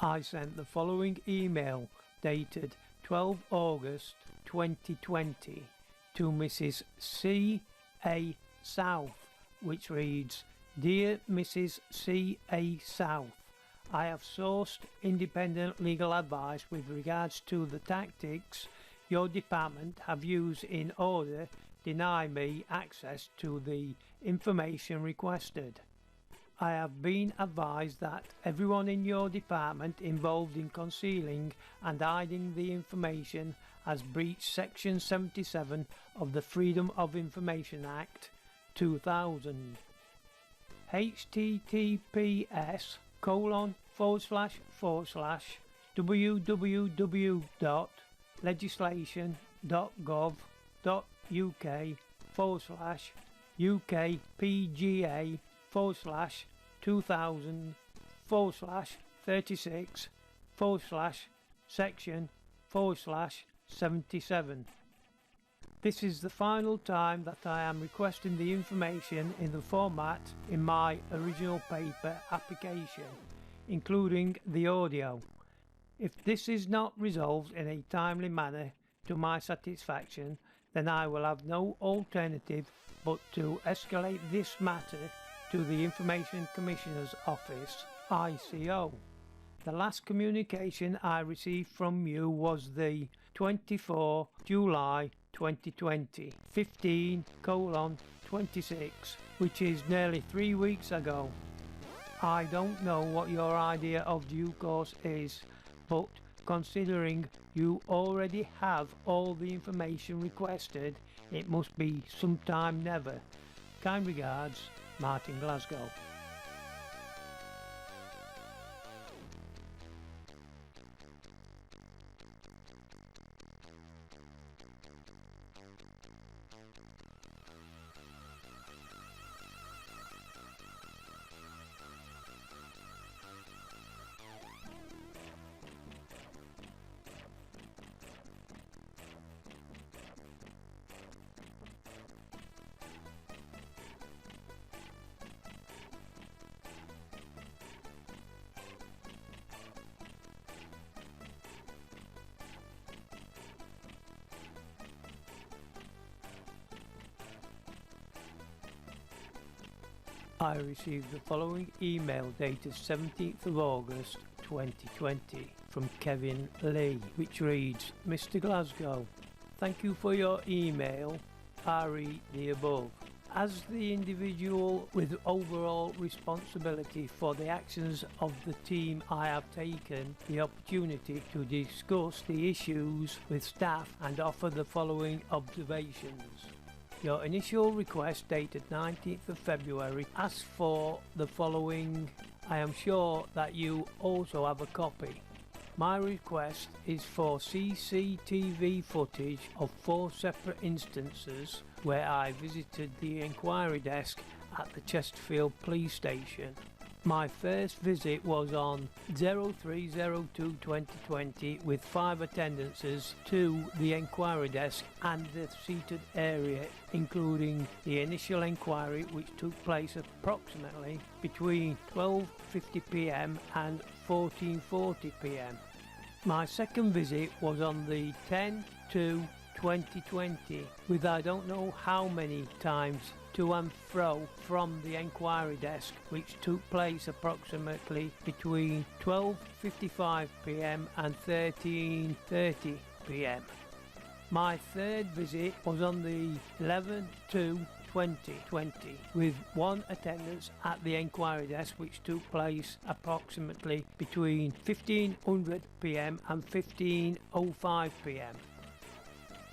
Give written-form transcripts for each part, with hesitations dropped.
I sent the following email dated 12 August 2020 to Mrs. C.A. South, which reads, Dear Mrs. C.A. South, I have sourced independent legal advice with regards to the tactics your department have used in order to deny me access to the information requested. I have been advised that everyone in your department involved in concealing and hiding the information has breached Section 77 of the Freedom of Information Act 2000. https://www.legislation.gov.uk/UKPGA/section/77. This is the final time that I am requesting the information in the format in my original paper application, including the audio. If this is not resolved in a timely manner to my satisfaction, then I will have no alternative but to escalate this matter to the Information Commissioner's Office, ICO. The last communication I received from you was the 24 July 2020, 15:26, which is nearly 3 weeks ago. I don't know what your idea of due course is, but considering you already have all the information requested, it must be sometime never. Kind regards, Martin Glasgow. I received the following email dated 17th of August 2020 from Kevin Lee, which reads, Mr. Glasgow, thank you for your email. I read the above. As the individual with overall responsibility for the actions of the team, I have taken the opportunity to discuss the issues with staff and offer the following observations. Your initial request dated 19th of February asked for the following. I am sure that you also have a copy. My request is for CCTV footage of 4 separate instances where I visited the inquiry desk at the Chesterfield police station. My first visit was on 03/02/2020 with 5 attendances to the inquiry desk and the seated area, including the initial inquiry which took place approximately between 12:50 p.m. and 14:40 p.m. My second visit was on the 10/2/2020 with I don't know how many times to and fro from the inquiry desk, which took place approximately between 12:55 p.m. and 13:30 p.m. My third visit was on the 11/2/2020 with 1 attendance at the inquiry desk, which took place approximately between 15:00 p.m. and 15:05 p.m.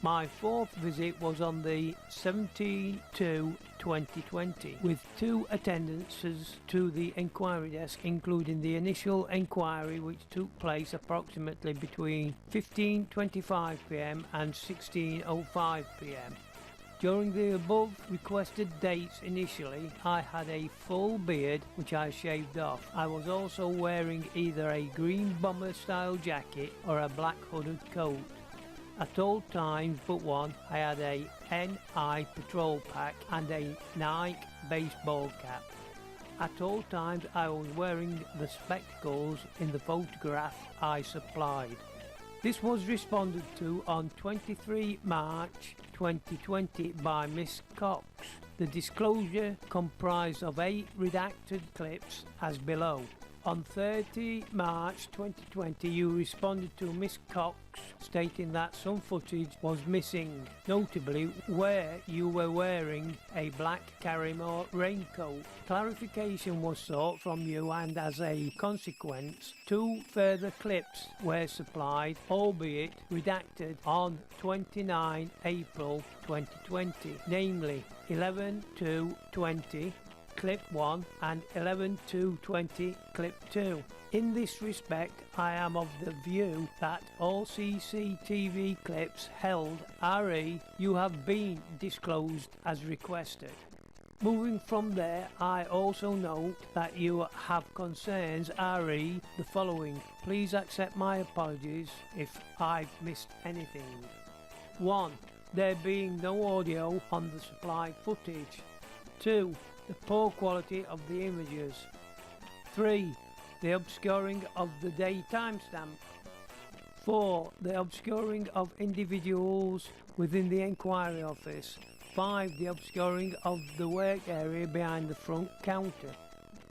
My fourth visit was on the 17/2/2020 with 2 attendances to the inquiry desk, including the initial inquiry which took place approximately between 15:25 p.m. and 16:05 p.m. During the above requested dates initially, I had a full beard which I shaved off. I was also wearing either a green bomber style jacket or a black hooded coat. At all times but one, I had a NI patrol pack and a Nike baseball cap. At all times I was wearing the spectacles in the photograph I supplied. This was responded to on 23 March 2020 by Miss Cox. The disclosure comprised of 8 redacted clips as below. On 30 March 2020 you responded to Miss Cox stating that some footage was missing, notably where you were wearing a black Carrymore raincoat. Clarification was sought from you, and as a consequence 2 further clips were supplied, albeit redacted, on 29 April 2020, namely 11/2/20 clip 1 and 11/2/20 clip 2. In this respect, I am of the view that all CCTV clips held RE you have been disclosed as requested. Moving from there, I also note that you have concerns RE the following. Please accept my apologies if I've missed anything. 1. There being no audio on the supplied footage. 2. The poor quality of the images. 3. The obscuring of the day timestamp. 4. The obscuring of individuals within the inquiry office. 5. The obscuring of the work area behind the front counter.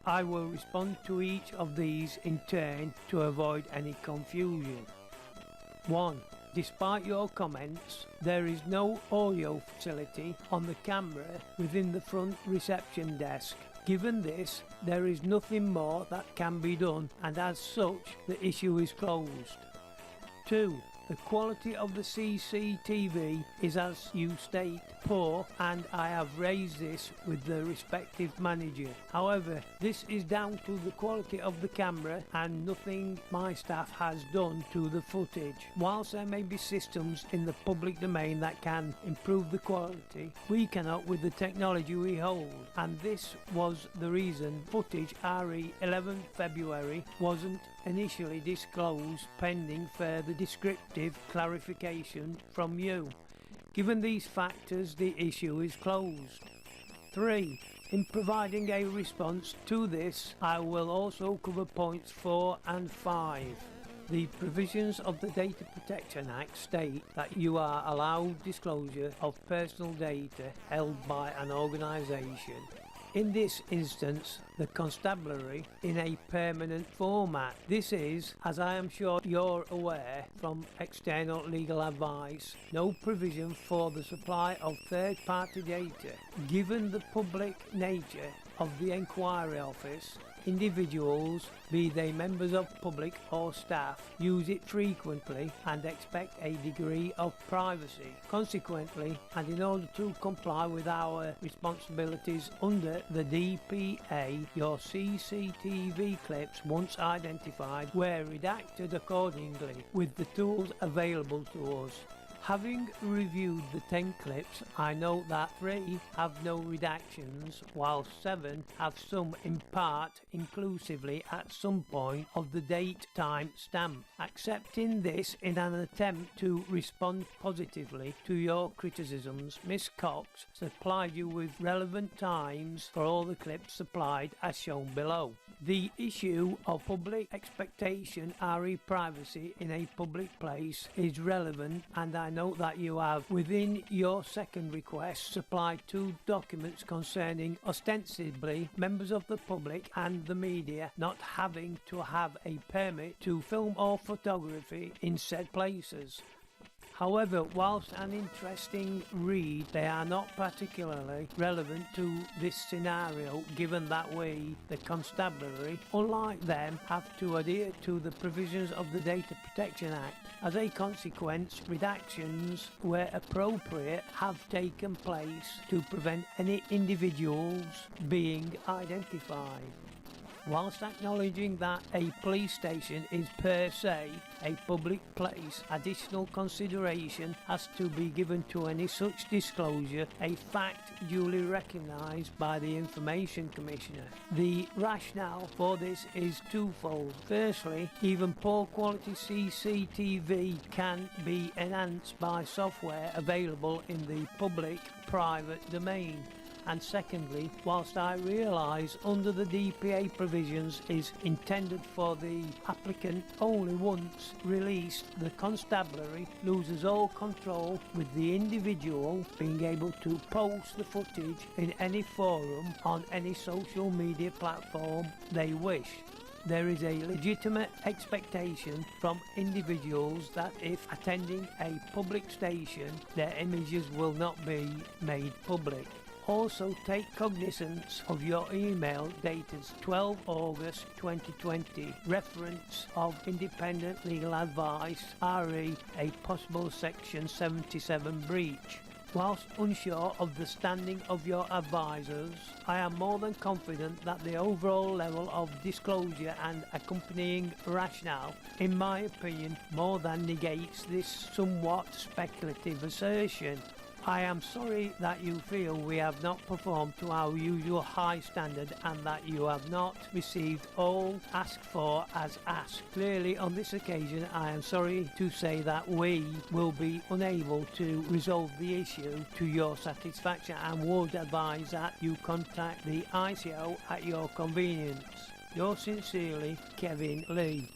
I will respond to each of these in turn to avoid any confusion. 1. Despite your comments, there is no audio facility on the camera within the front reception desk. Given this, there is nothing more that can be done, and as such, the issue is closed. 2. The quality of the CCTV is, as you state, poor, and I have raised this with the respective manager. However, this is down to the quality of the camera and nothing my staff has done to the footage. Whilst there may be systems in the public domain that can improve the quality, we cannot with the technology we hold, and this was the reason footage RE 11 February wasn't initially disclosed pending further descriptive clarification from you. Given these factors, the issue is closed. 3. In providing a response to this, I will also cover points 4 and 5. The provisions of the Data Protection Act state that you are allowed disclosure of personal data held by an organisation. In this instance, the constabulary in a permanent format. This is, as I am sure you're aware from external legal advice, no provision for the supply of third-party data. Given the public nature of the inquiry office, individuals, be they members of public or staff, use it frequently and expect a degree of privacy. Consequently, and in order to comply with our responsibilities under the DPA, your CCTV clips, once identified, were redacted accordingly with the tools available to us. Having reviewed the 10 clips, I note that 3 have no redactions, while 7 have some in part inclusively at some point of the date time stamp. Accepting this in an attempt to respond positively to your criticisms, Miss Cox supplied you with relevant times for all the clips supplied as shown below. The issue of public expectation RE privacy in a public place is relevant, and I note that you have, within your second request, supplied 2 documents concerning ostensibly members of the public and the media not having to have a permit to film or photography in said places. However, whilst an interesting read, they are not particularly relevant to this scenario, given that we, the constabulary, unlike them, have to adhere to the provisions of the Data Protection Act. As a consequence, redactions, where appropriate, have taken place to prevent any individuals being identified. Whilst acknowledging that a police station is per se a public place, additional consideration has to be given to any such disclosure, a fact duly recognised by the Information Commissioner. The rationale for this is twofold. Firstly, even poor quality CCTV can be enhanced by software available in the public-private domain. And secondly, whilst I realise under the DPA provisions is intended for the applicant only once released, the constabulary loses all control with the individual being able to post the footage in any forum on any social media platform they wish. There is a legitimate expectation from individuals that if attending a public station, their images will not be made public. Also take cognizance of your email dated 12 August 2020, reference of independent legal advice, re a possible section 77 breach. Whilst unsure of the standing of your advisors, I am more than confident that the overall level of disclosure and accompanying rationale, in my opinion, more than negates this somewhat speculative assertion. I am sorry that you feel we have not performed to our usual high standard and that you have not received all asked for as asked. Clearly on this occasion I am sorry to say that we will be unable to resolve the issue to your satisfaction and would advise that you contact the ICO at your convenience. Yours sincerely, Kevin Lee.